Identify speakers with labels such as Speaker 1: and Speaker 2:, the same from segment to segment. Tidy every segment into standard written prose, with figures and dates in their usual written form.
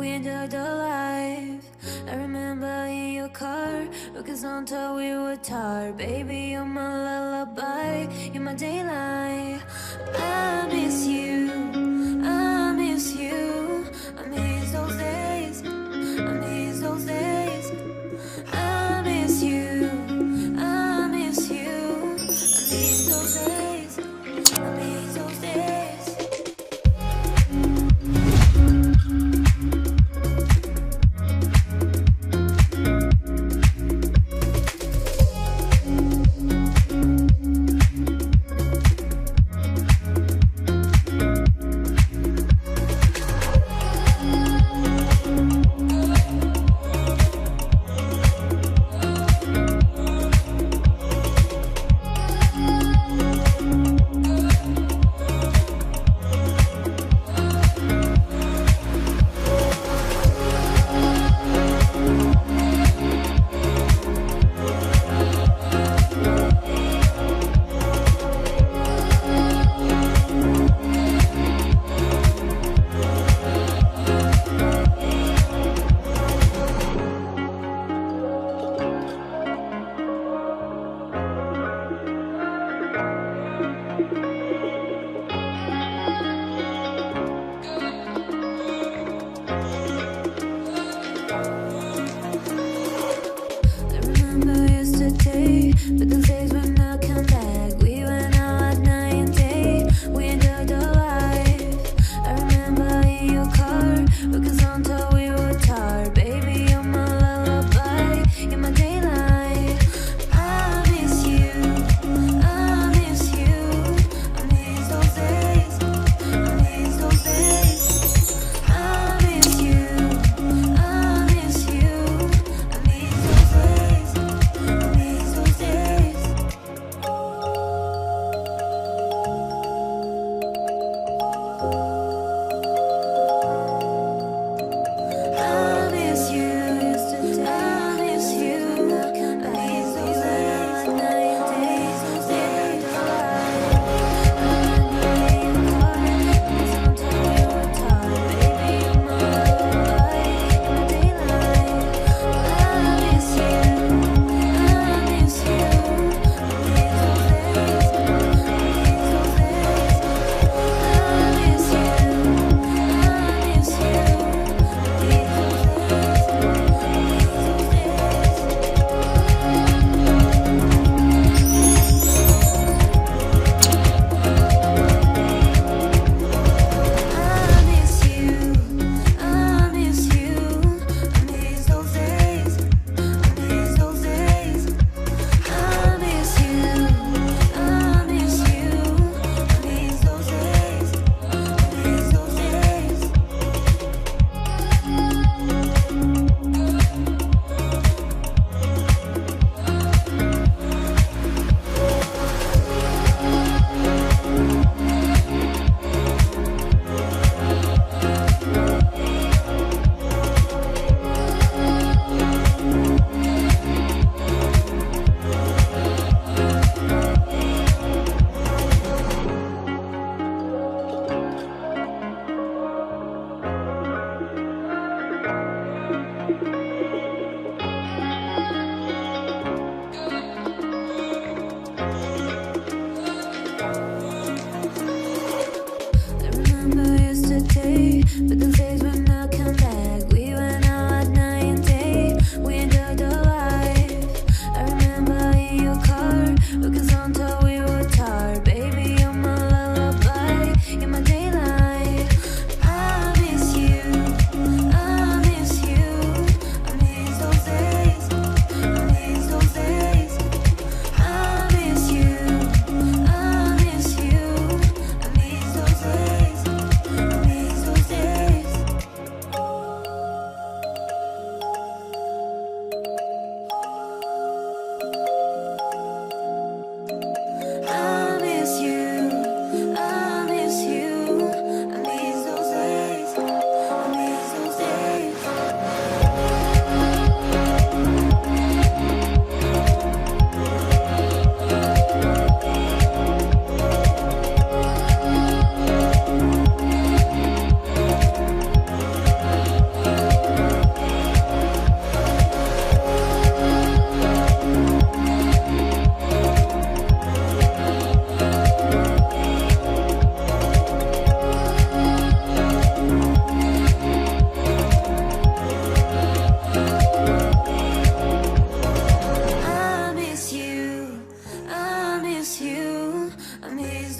Speaker 1: we enjoyed the life. I remember in your car, looking on top, we were tired. Baby, you're my lullaby, you're my daylight. I miss you, I miss you. I miss those days, I miss those days. I miss you, I miss you. I miss those days, I miss those days.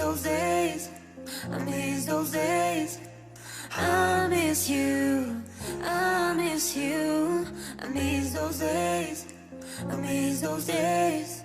Speaker 1: those days. I miss those days. I miss you. I miss you. I miss those days. I miss those days.